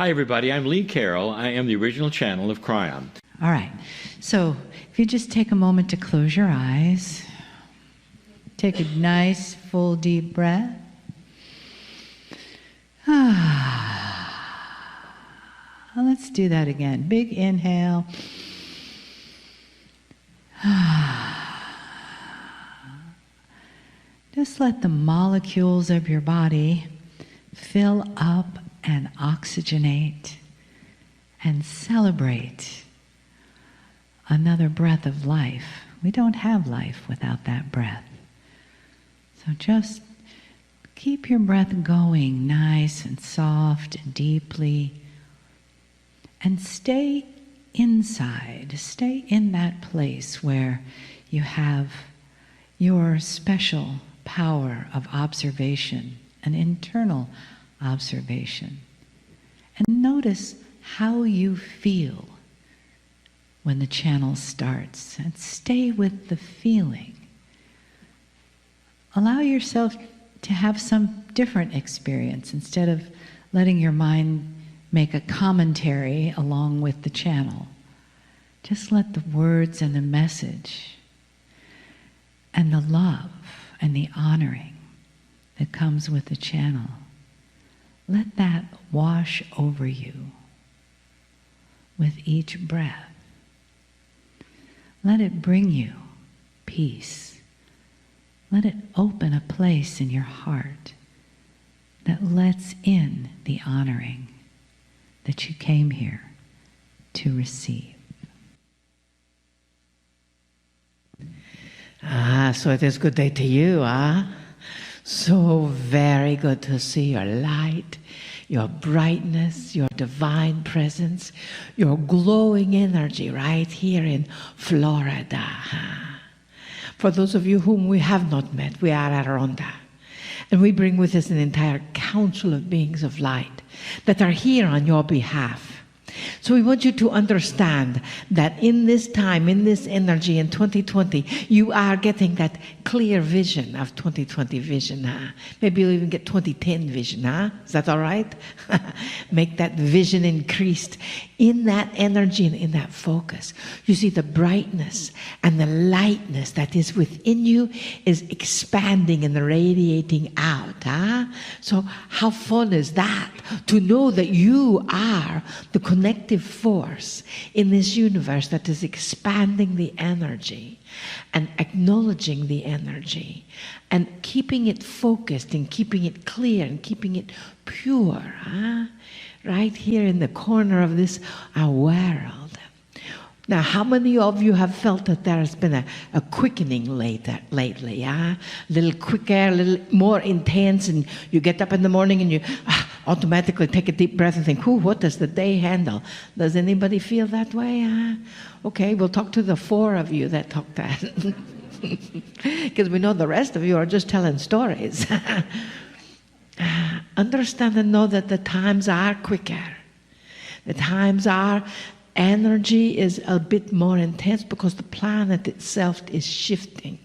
Hi, everybody. I'm Lee Carroll. I am the original channel of Kryon. All right. So if you just take a moment to close your eyes, take a nice, full, deep breath. Let's do that again. Big inhale. Just let the molecules of your body fill up and oxygenate and celebrate another breath of life. We don't have life without that breath. So just keep your breath going nice and soft and deeply, and stay inside. Stay in that place where you have your special power of observation, an internal observation. And notice how you feel when the channel starts, and stay with the feeling. Allow yourself to have some different experience instead of letting your mind make a commentary along with the channel. Just let the words and the message and the love and the honoring that comes with the channel, let that wash over you with each breath. Let it bring you peace. Let it open a place in your heart that lets in the honoring that you came here to receive. So it is good day to you, So very good to see your light, your brightness, your divine presence, your glowing energy right here in Florida. For those of you whom we have not met, we are at Ronda. And we bring with us an entire council of beings of light that are here on your behalf. So we want you to understand that in this time, in this energy in 2020, you are getting that clear vision of 2020 vision. Maybe you'll even get 2010 vision. Is that all right? Make that vision increased in that energy and in that focus. You see the brightness and the lightness that is within you is expanding and radiating out. So how fun is that to know that you are the connective force in this universe that is expanding the energy and acknowledging the energy and keeping it focused and keeping it clear and keeping it pure, right here in the corner of this world. Now, how many of you have felt that there has been a quickening lately? A little quicker, a little more intense, and you get up in the morning and you automatically take a deep breath and think, what does the day handle? Does anybody feel that way? Okay, we'll talk to the 4 of you that talk that. Because we know the rest of you are just telling stories. Understand and know that the times are quicker. The times are, energy is a bit more intense because the planet itself is shifting.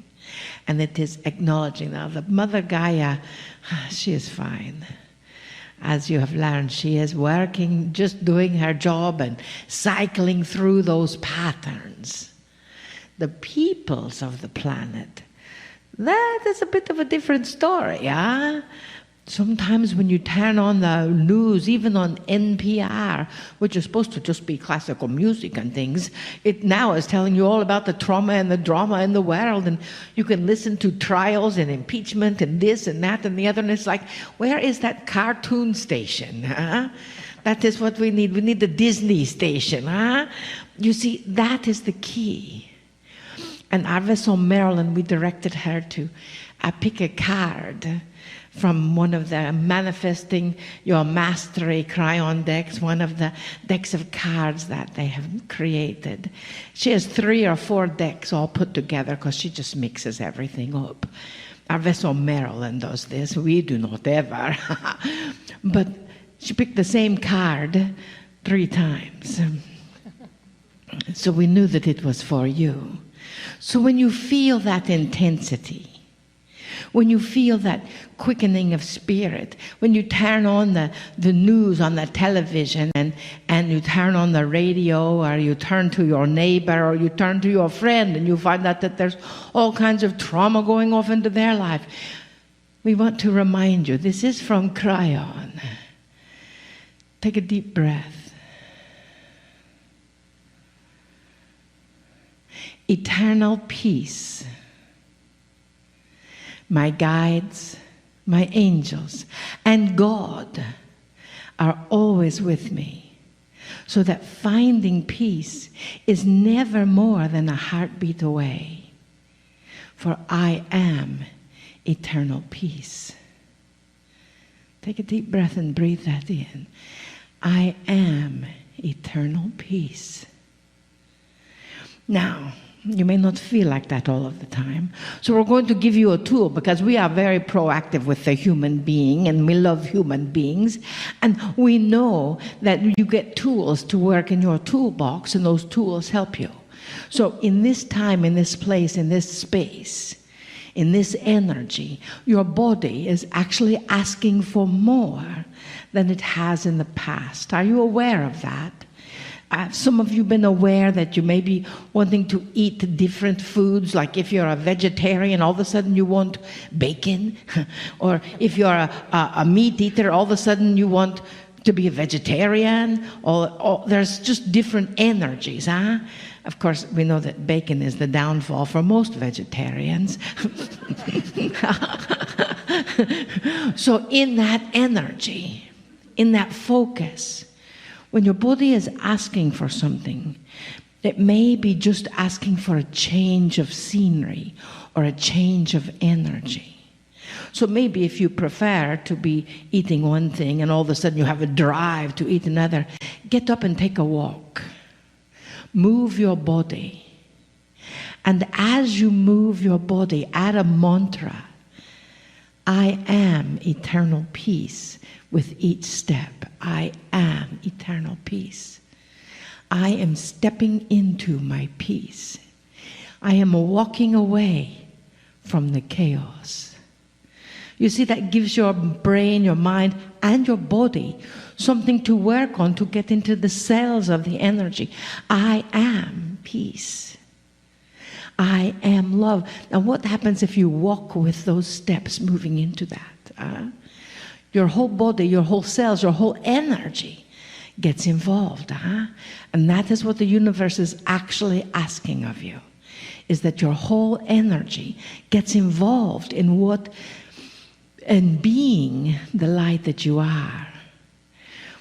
And it is acknowledging. Now, the Mother Gaia, she is fine. As you have learned, she is working, just doing her job and cycling through those patterns. The peoples of the planet, that is a bit of a different story, Sometimes when you turn on the news, even on NPR, which is supposed to just be classical music and things, it now is telling you all about the trauma and the drama in the world, and you can listen to trials and impeachment and this and that and the other, and it's like, where is that cartoon station? That is what we need. We need the Disney station. You see, that is the key. And our vessel Marilyn, we directed her to pick a card from one of the Manifesting Your Mastery Kryon decks, one of the decks of cards that they have created. She has 3 or 4 decks all put together because she just mixes everything up. Our vessel Marilyn does this. We do not ever. But she picked the same card 3 times. So we knew that it was for you. So when you feel that intensity, When you feel that quickening of spirit, when you turn on the news on the television and you turn on the radio, or you turn to your neighbor, or you turn to your friend and you find out that there's all kinds of trauma going off into their life, we want to remind you, this is from Kryon. Take a deep breath. Eternal peace. My guides, my angels, and God are always with me, so that finding peace is never more than a heartbeat away. For I am eternal peace. Take a deep breath and breathe that in. I am eternal peace. Now, you may not feel like that all of the time. So we're going to give you a tool, because we are very proactive with the human being and we love human beings. And we know that you get tools to work in your toolbox, and those tools help you. So in this time, in this place, in this space, in this energy, your body is actually asking for more than it has in the past. Are you aware of that? Some of you have been aware that you may be wanting to eat different foods, like if you're a vegetarian, all of a sudden you want bacon, or if you're a meat eater, all of a sudden you want to be a vegetarian, or there's just different energies, huh? Of course, we know that bacon is the downfall for most vegetarians. So in that energy, in that focus, when your body is asking for something, it may be just asking for a change of scenery or a change of energy. So maybe if you prefer to be eating one thing and all of a sudden you have a drive to eat another, get up and take a walk. Move your body. And as you move your body, add a mantra. I am eternal peace with each step. I am eternal peace. I am stepping into my peace. I am walking away from the chaos. You see, that gives your brain, your mind, and your body something to work on to get into the cells of the energy. I am peace. I am love. Now, what happens if you walk with those steps moving into that? Your whole body, your whole cells, your whole energy gets involved. And that is what the universe is actually asking of you, is that your whole energy gets involved in being the light that you are.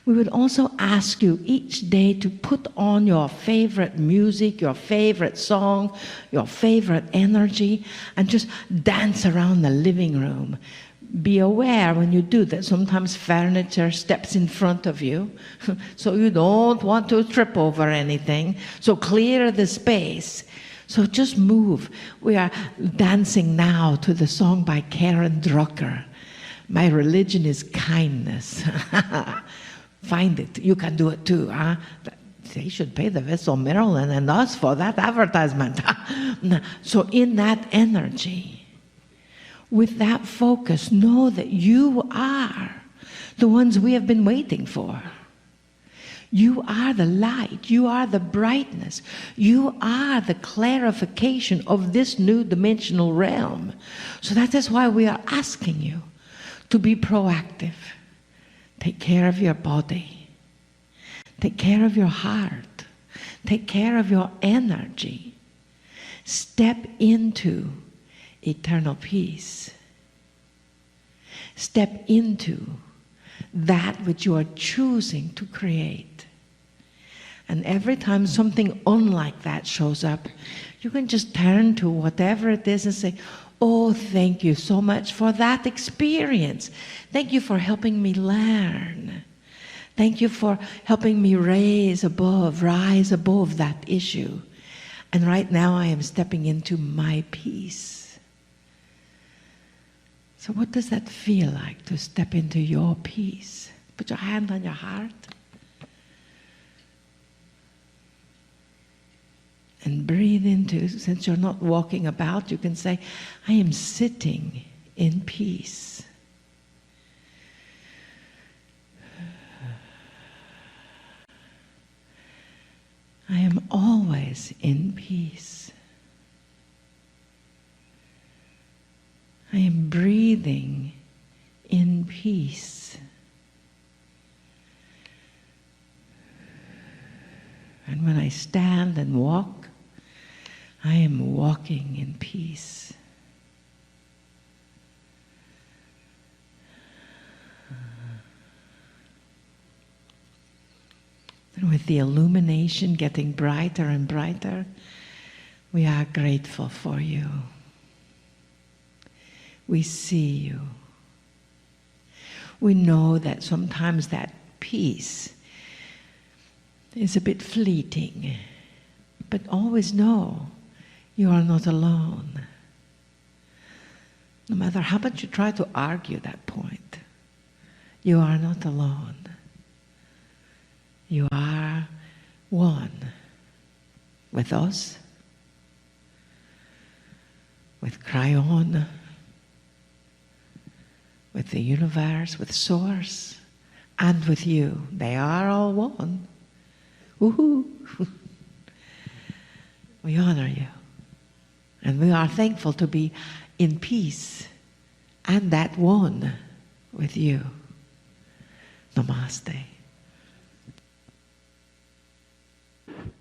We would also ask you each day to put on your favorite music, your favorite song, your favorite energy, and just dance around the living room. Be aware when you do that sometimes furniture steps in front of you, so you don't want to trip over anything. So clear the space. So just move. We are dancing now to the song by Karen Drucker. My religion is kindness. Find it. You can do it too. They should pay the Vessel Maryland and us for that advertisement. So in that energy, with that focus, know that you are the ones we have been waiting for. You are the light. You are the brightness. You are the clarification of this new dimensional realm. So that is why we are asking you to be proactive. Take care of your body. Take care of your heart. Take care of your energy. Step into eternal peace. Step into that which you are choosing to create. And every time something unlike that shows up, you can just turn to whatever it is and say, oh, thank you so much for that experience. Thank you for helping me learn. Thank you for helping me rise above that issue. And right now I am stepping into my peace. So what does that feel like, to step into your peace? Put your hand on your heart. And breathe into, since you're not walking about, you can say, I am sitting in peace. I am always in peace. I am breathing in peace. And when I stand and walk, I am walking in peace. And with the illumination getting brighter and brighter, we are grateful for you. We see you. We know that sometimes that peace is a bit fleeting, but always know you are not alone. No matter how much you try to argue that point, you are not alone. You are one with us, with Kryon, with the universe, with Source, and with you. They are all one. Woohoo! We honor you. And we are thankful to be in peace and that one with you. Namaste.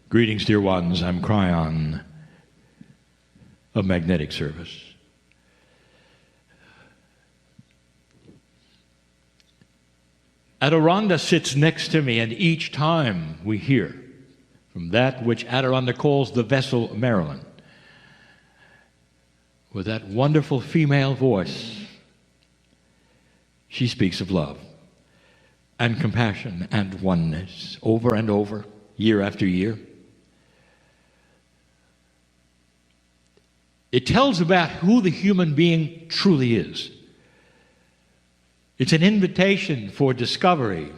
Greetings, dear ones. I'm Kryon of Magnetic Service. Adironda sits next to me, and each time we hear from that which Adironda calls the vessel Marilyn, with that wonderful female voice, she speaks of love and compassion and oneness over and over, year after year. It tells about who the human being truly is. It's an invitation for discovery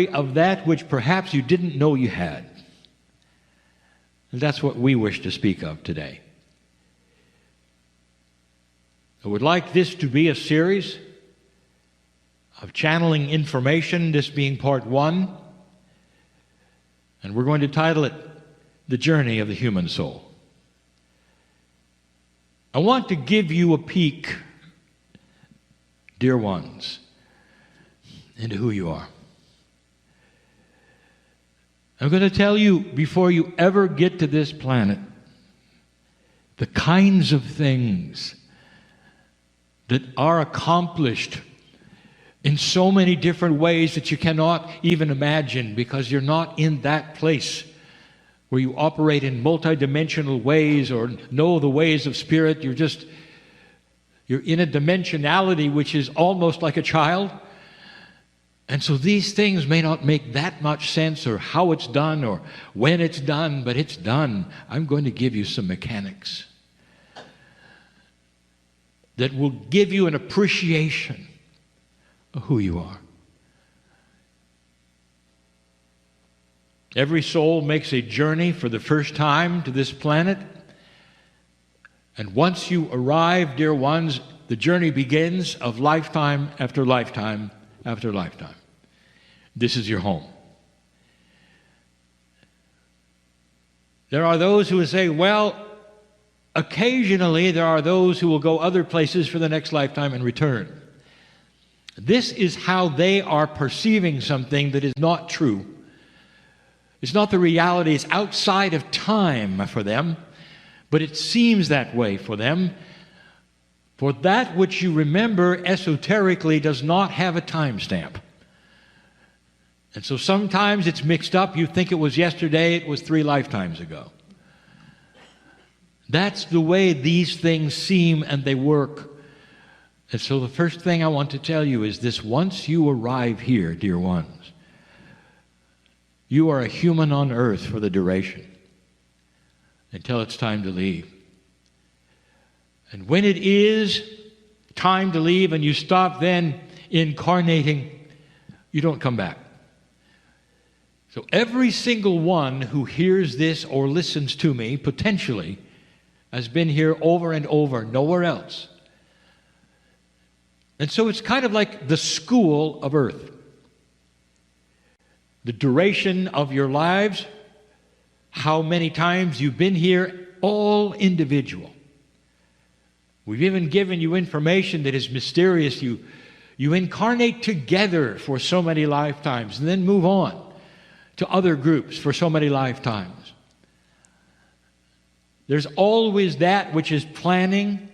of that which perhaps you didn't know you had. And that's what we wish to speak of today. I would like this to be a series of channeling information, this being part one, and we're going to title it The Journey of the Human Soul. I want to give you a peek, dear ones, into who you are. I'm going to tell you, before you ever get to this planet, the kinds of things that are accomplished in so many different ways that you cannot even imagine, because you're not in that place where you operate in multidimensional ways or know the ways of spirit. You're in a dimensionality which is almost like a child. And so these things may not make that much sense, or how it's done or when it's done, but it's done. I'm going to give you some mechanics that will give you an appreciation of who you are. Every soul makes a journey for the first time to this planet. And once you arrive, dear ones, the journey begins of lifetime after lifetime after lifetime. This is your home. There are those who will say, well, occasionally there are those who will go other places for the next lifetime and return. This is how they are perceiving something that is not true. It's not the reality. It's outside of time for them, but it seems that way for them. For that which you remember esoterically does not have a timestamp. And so sometimes it's mixed up. You think it was yesterday, it was 3 lifetimes ago. That's the way these things seem and they work. And so the first thing I want to tell you is this: once you arrive here, dear ones, you are a human on earth for the duration until it's time to leave. And when it is time to leave and you stop then incarnating, you don't come back. So every single one who hears this or listens to me, potentially, has been here over and over, nowhere else. And so it's kind of like the school of earth. The duration of your lives, how many times you've been here, all individual. We've even given you information that is mysterious. You incarnate together for so many lifetimes and then move on to other groups for so many lifetimes. There's always that which is planning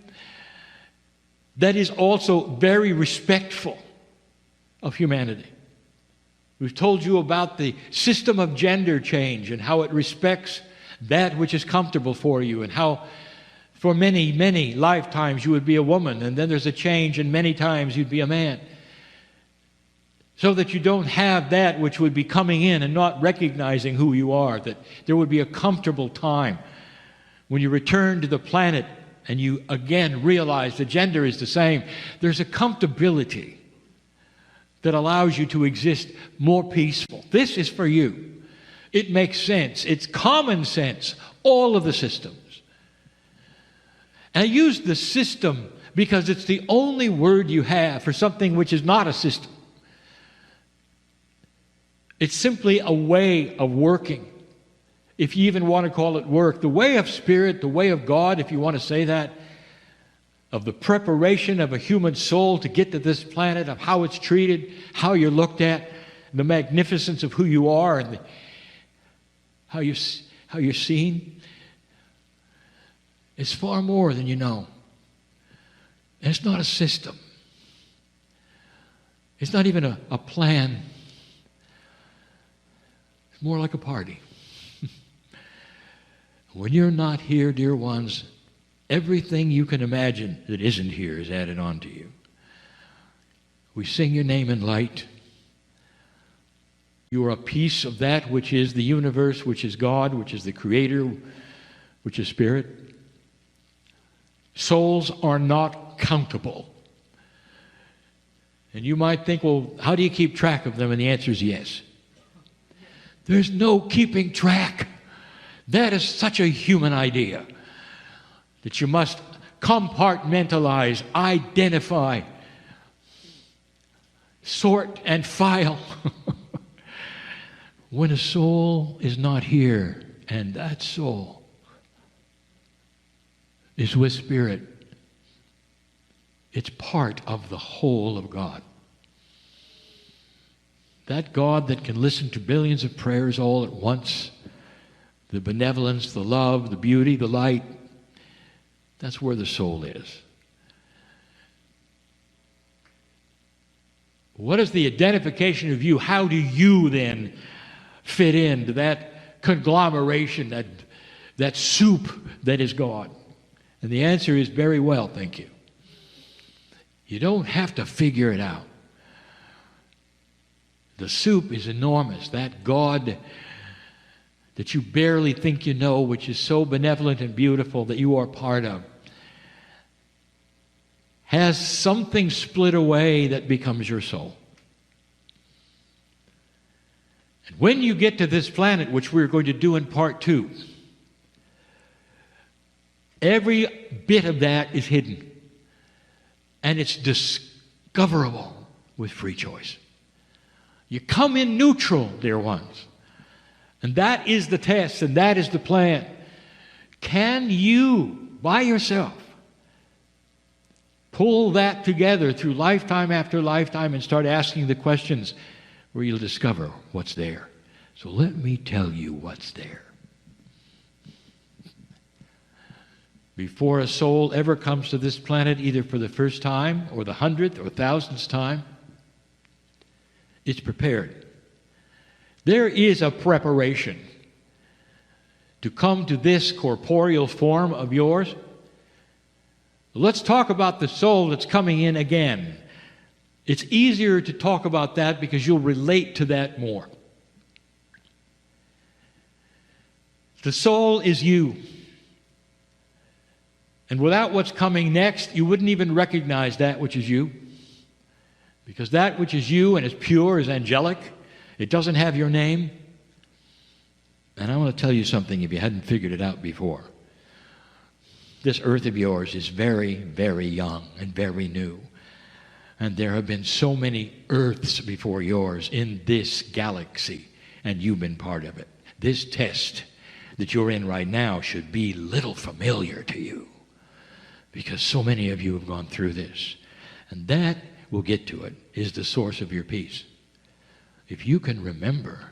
that is also very respectful of humanity. We've told you about the system of gender change and how it respects that which is comfortable for you, and how for many, many lifetimes you would be a woman, and then there's a change and many times you'd be a man. So that you don't have that which would be coming in and not recognizing who you are, that there would be a comfortable time when you return to the planet and you again realize the gender is the same. There's a comfortability that allows you to exist more peaceful. This is for you. It makes sense. It's common sense, all of the systems. And I use the system because it's the only word you have for something which is not a system. It's simply a way of working. If you even want to call it work, the way of spirit, the way of God, if you want to say that, of the preparation of a human soul to get to this planet, of how it's treated, how you're looked at, the magnificence of who you are, and how you're seen, is far more than you know. And it's not a system. It's not even a plan. It's more like a party. When you're not here, dear ones, everything you can imagine that isn't here is added on to you. We sing your name in light. You are a piece of that which is the universe, which is God, which is the Creator, which is Spirit. Souls are not countable. And you might think, well, how do you keep track of them? And the answer is yes. There's no keeping track. That is such a human idea that you must compartmentalize, identify, sort, and file. When a soul is not here, and that soul is with Spirit, it's part of the whole of God. That God that can listen to billions of prayers all at once, the benevolence, the love, the beauty, the light, that's where the soul is. What is the identification of you? How do you then fit into that conglomeration, that soup that is God? And the answer is very well, thank you. You don't have to figure it out. The soup is enormous. That God that you barely think you know, which is so benevolent and beautiful that you are part of, has something split away that becomes your soul. And when you get to this planet, which we're going to do in part 2, every bit of that is hidden. And it's discoverable with free choice. You come in neutral, dear ones. And that is the test, and that is the plan. Can you, by yourself, pull that together through lifetime after lifetime and start asking the questions where you'll discover what's there? So let me tell you what's there. Before a soul ever comes to this planet, either for the first time or the 100th or 1000th time, it's prepared. There is a preparation to come to this corporeal form of yours. Let's talk about the soul that's coming in again. It's easier to talk about that because you'll relate to that more. The soul is you. And without what's coming next, you wouldn't even recognize that which is you. Because that which is you and is pure is angelic. It doesn't have your name. And I want to tell you something if you hadn't figured it out before. this earth of yours is very, very young and very new. And there have been so many earths before yours in this galaxy, and you've been part of it. This test that you're in right now should be little familiar to you, because so many of you have gone through this. And that, we'll get to it, is the source of your peace. If you can remember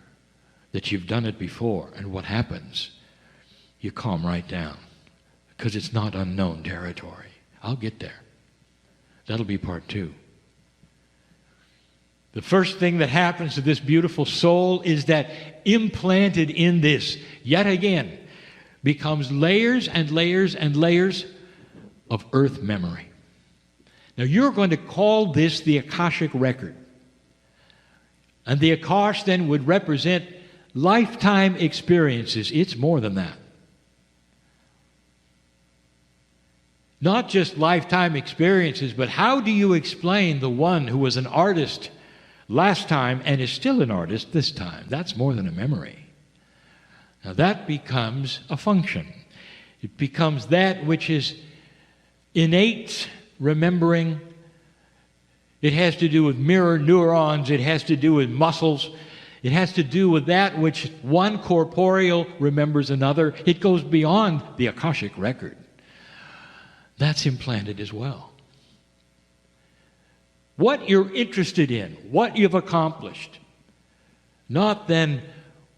that you've done it before and what happens, you calm right down, because it's not unknown territory. I'll get there. That'll be part 2. The first thing that happens to this beautiful soul is that implanted in this, yet again, becomes layers and layers and layers of earth memory. Now you're going to call this the Akashic record. And the Akash then would represent lifetime experiences. It's more than that. Not just lifetime experiences, but how do you explain the one who was an artist last time and is still an artist this time? That's more than a memory. Now that becomes a function. It becomes that which is innate remembering. It has to do with mirror neurons. It has to do with muscles. It has to do with that which one corporeal remembers another. It goes beyond the Akashic record. That's implanted as well. What you're interested in, what you've accomplished, not then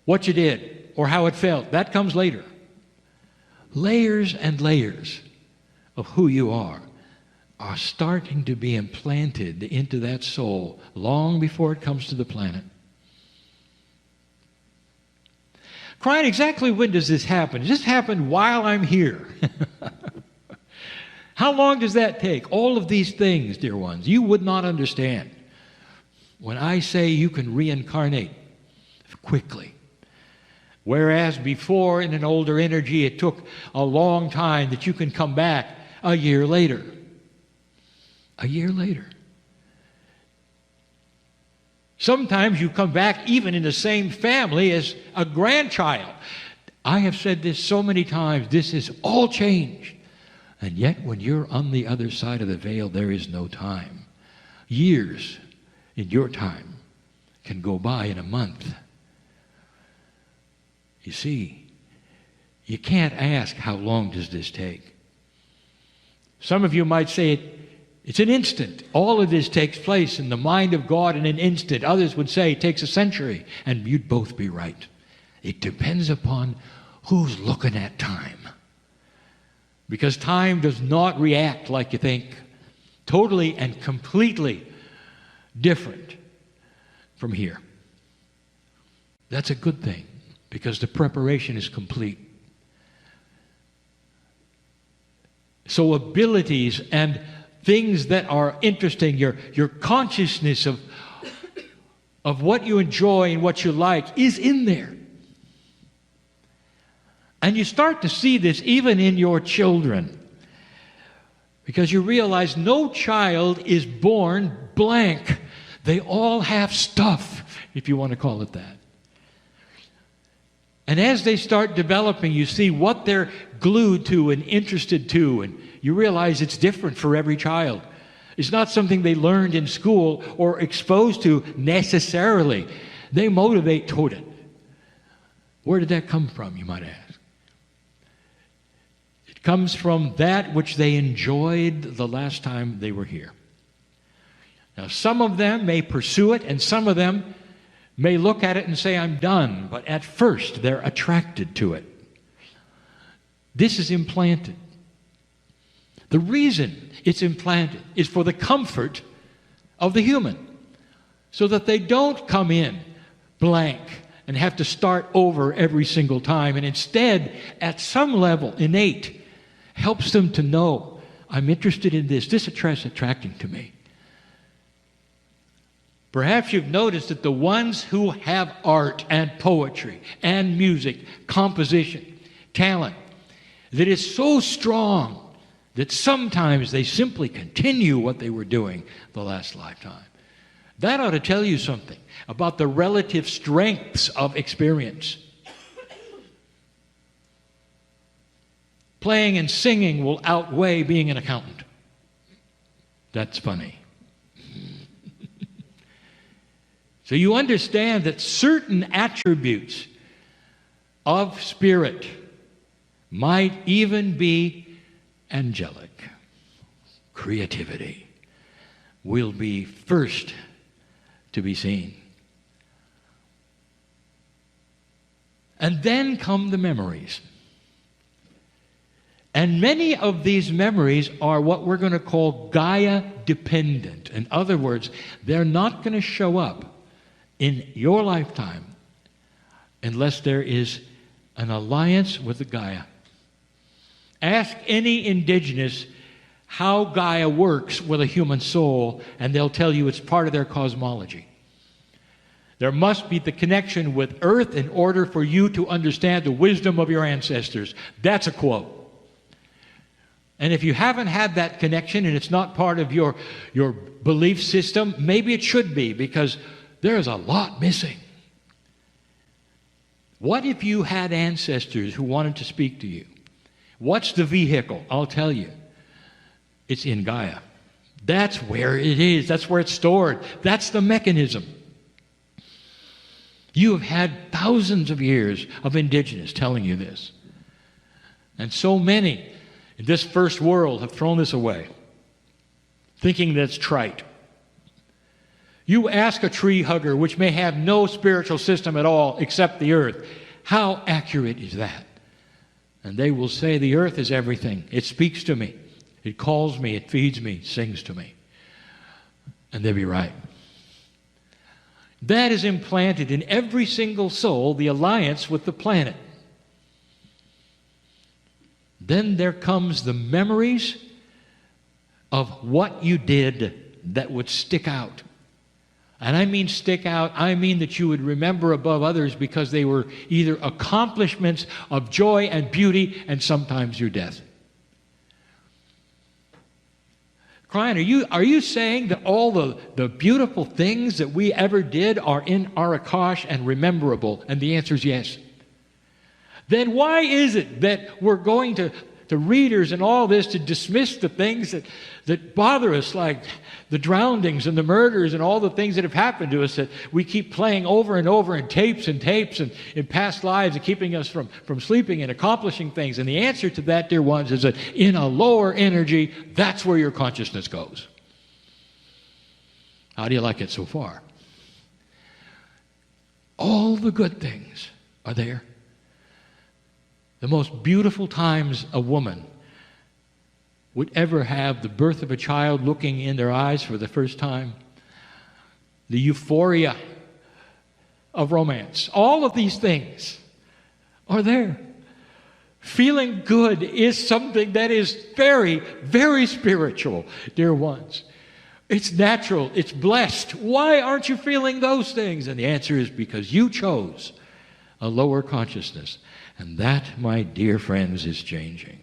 what you did or how it felt. That comes later. Layers and layers of who you are starting to be implanted into that soul long before it comes to the planet. Kryon, exactly when does this happen? Does this happen while I'm here? How long does that take? All of these things, dear ones, you would not understand when I say you can reincarnate quickly. Whereas before, in an older energy, it took a long time that you can come back a year later. A year later. Sometimes you come back even in the same family as a grandchild. I have said this so many times. This is all changed. And yet, when you're on the other side of the veil, there is no time. Years in your time can go by in a month. You see, you can't ask, how long does this take? Some of you might say it's an instant. All of this takes place in the mind of God in an instant. Others would say it takes a century. And you'd both be right. It depends upon who's looking at time. Because time does not react like you think. Totally and completely different from here. That's a good thing, because the preparation is complete. So abilities and things that are interesting, your consciousness of what you enjoy and what you like is in there. And you start to see this even in your children, because you realize no child is born blank. They all have stuff, if you want to call it that. And as they start developing, you see what they're glued to and interested to, and you realize it's different for every child. It's not something they learned in school or exposed to necessarily. They motivate toward it. Where did that come from, you might ask? It comes from that which they enjoyed the last time they were here. Now, some of them may pursue it, and some of them may look at it and say, I'm done. But at first, they're attracted to it. This is implanted. The reason it's implanted is for the comfort of the human, so that they don't come in blank and have to start over every single time. And instead, at some level, innate, helps them to know, I'm interested in this. This is attracting to me. Perhaps you've noticed that the ones who have art and poetry and music, composition, talent, that is so strong that sometimes they simply continue what they were doing the last lifetime. That ought to tell you something about the relative strengths of experience. playing and singing will outweigh being an accountant. That's funny. So you understand that certain attributes of spirit might even be angelic. Creativity will be first to be seen. And then come the memories. And many of these memories are what we're going to call Gaia dependent. In other words, they're not going to show up in your lifetime unless there is an alliance with the Gaia. Ask any indigenous how Gaia works with a human soul, and they'll tell you it's part of their cosmology. There must be the connection with Earth in order for you to understand the wisdom of your ancestors. That's a quote. And if you haven't had that connection and it's not part of your belief system, maybe it should be, because there is a lot missing. What if you had ancestors who wanted to speak to you? What's the vehicle? I'll tell you. It's in Gaia. That's where it is. That's where it's stored. That's the mechanism. You have had thousands of years of indigenous telling you this. And so many in this first world have thrown this away, thinking that it's trite. You ask a tree hugger, which may have no spiritual system at all except the earth, how accurate is that? And they will say the earth is everything. It speaks to me. It calls me. It feeds me. It sings to me. And they'll be right. That is implanted in every single soul, the alliance with the planet. Then there comes the memories of what you did that would stick out. And I mean stick out, I mean that you would remember above others because they were either accomplishments of joy and beauty and sometimes your death. Kryon, are you saying that all the beautiful things that we ever did are in our Akash and rememberable? And the answer is yes. Then why is it that we're going to readers and all this to dismiss the things that bother us, like the drownings and the murders and all the things that have happened to us that we keep playing over and over in tapes and in past lives and keeping us from sleeping and accomplishing things? And the answer to that, dear ones, is that in a lower energy, that's where your consciousness goes. How do you like it so far? All the good things are there. The most beautiful times a woman would ever have, the birth of a child, looking in their eyes for the first time, the euphoria of romance, all of these things are there. Feeling good is something that is very, very spiritual, dear ones. It's natural. It's blessed. Why aren't you feeling those things? And the answer is because you chose a lower consciousness. And that, my dear friends, is changing.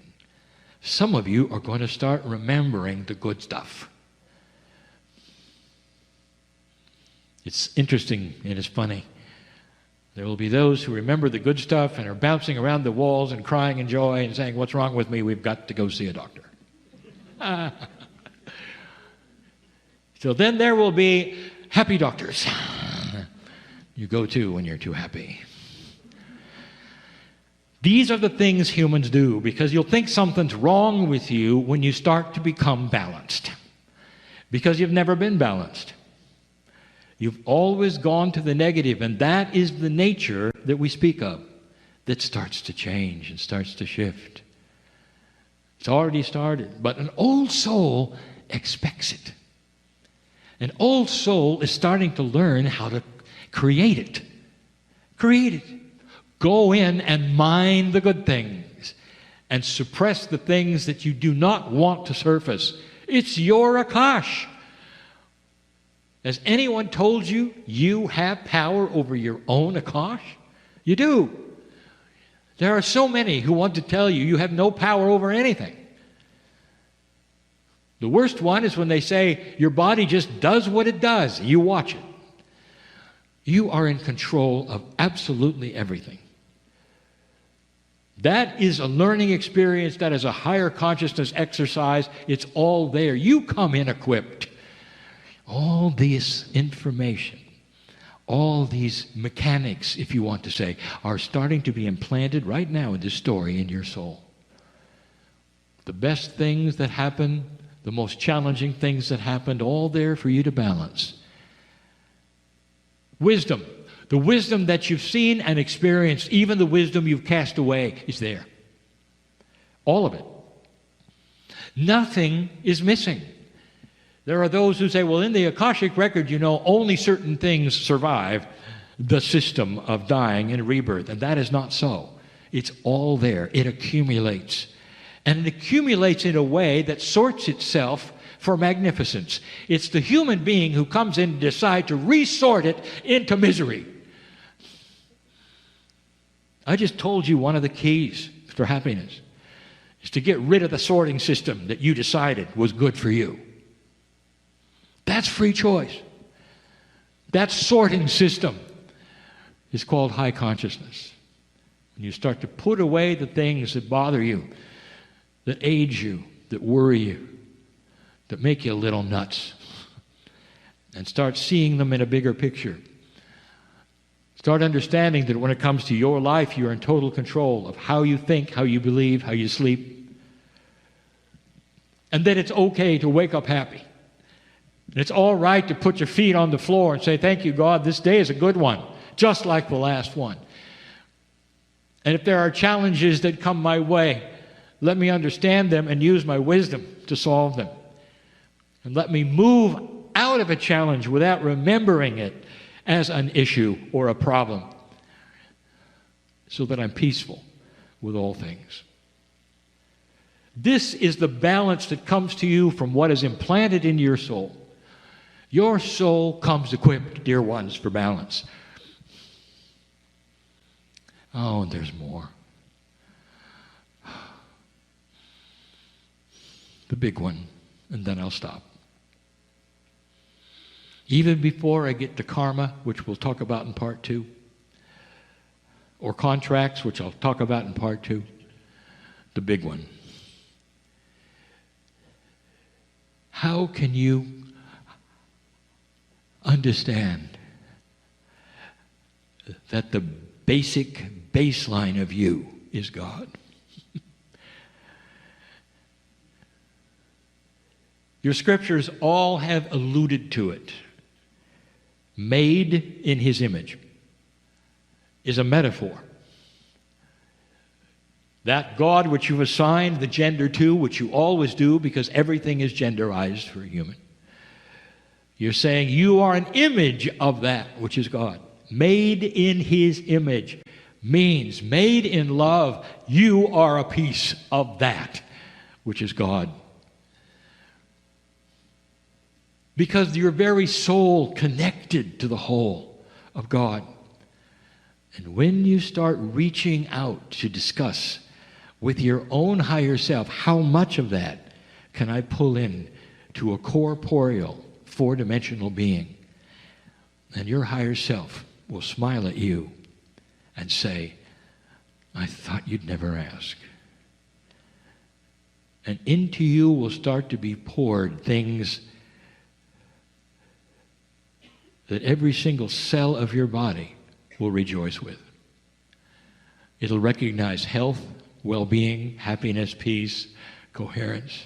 Some of you are going to start remembering the good stuff. It's interesting and it's funny. There will be those who remember the good stuff and are bouncing around the walls and crying in joy and saying, "What's wrong with me? We've got to go see a doctor." So then there will be happy doctors. You go to when you're too happy. These are the things humans do, because you'll think something's wrong with you when you start to become balanced, because you've never been balanced. You've always gone to the negative, and that is the nature that we speak of, that starts to change and starts to shift. It's already started, but an old soul expects it. An old soul is starting to learn how to create it. Create it. Go in and mine the good things and suppress the things that you do not want to surface. It's your Akash. Has anyone told you you have power over your own Akash? You do. There are so many who want to tell you you have no power over anything. The worst one is when they say your body just does what it does. You watch it. You are in control of absolutely everything. That is a learning experience. That is a higher consciousness exercise. It's all there. You come in equipped. All this information, all these mechanics, if you want to say, are starting to be implanted right now in this story in your soul. The best things that happen, the most challenging things that happened, all there for you to balance. Wisdom. The wisdom that you've seen and experienced, even the wisdom you've cast away, is there. All of it. Nothing is missing. There are those who say, well, in the Akashic record, only certain things survive the system of dying and rebirth. And that is not so. It's all there. It accumulates. And it accumulates in a way that sorts itself for magnificence. It's the human being who comes in and decides to resort it into misery. I just told you one of the keys for happiness is to get rid of the sorting system that you decided was good for you. That's free choice. That sorting system is called high consciousness. When you start to put away the things that bother you, that age you, that worry you, that make you a little nuts, and start seeing them in a bigger picture. Start understanding that when it comes to your life, you're in total control of how you think, how you believe, how you sleep. And that it's okay to wake up happy. And it's all right to put your feet on the floor and say, thank you, God, this day is a good one, just like the last one. And if there are challenges that come my way, let me understand them and use my wisdom to solve them. And let me move out of a challenge without remembering it as an issue or a problem, so that I'm peaceful with all things. This is the balance that comes to you from what is implanted in your soul. Your soul comes equipped, dear ones, for balance. Oh, and there's more. The big one, and then I'll stop. Even before I get to karma, which we'll talk about in part 2, or contracts, which I'll talk about in part 2, the big one. How can you understand that the basic baseline of you is God? Your scriptures all have alluded to it. Made in His image is a metaphor. That God which you've assigned the gender to, which you always do because everything is genderized for a human. You're saying you are an image of that which is God. Made in His image means made in love. You are a piece of that which is God. Because your very soul connected to the whole of God. And when you start reaching out to discuss with your own higher self, how much of that can I pull in to a corporeal, four-dimensional being? And your higher self will smile at you and say, I thought you'd never ask. And into you will start to be poured things that every single cell of your body will rejoice with. It'll recognize health, well-being, happiness, peace, coherence,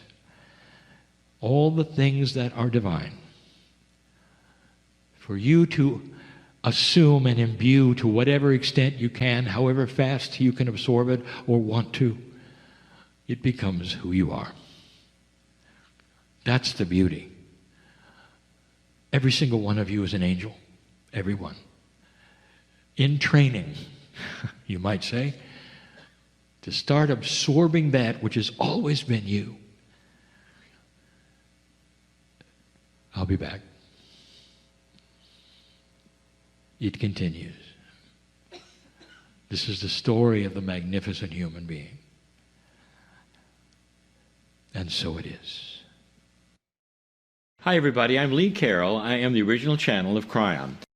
all the things that are divine. For you to assume and imbue to whatever extent you can, however fast you can absorb it or want to, it becomes who you are. That's the beauty. Every single one of you is an angel. Every one. In training, you might say, to start absorbing that which has always been you. I'll be back. It continues. This is the story of the magnificent human being. And so it is. Hi everybody, I'm Lee Carroll. I am the original channel of Kryon.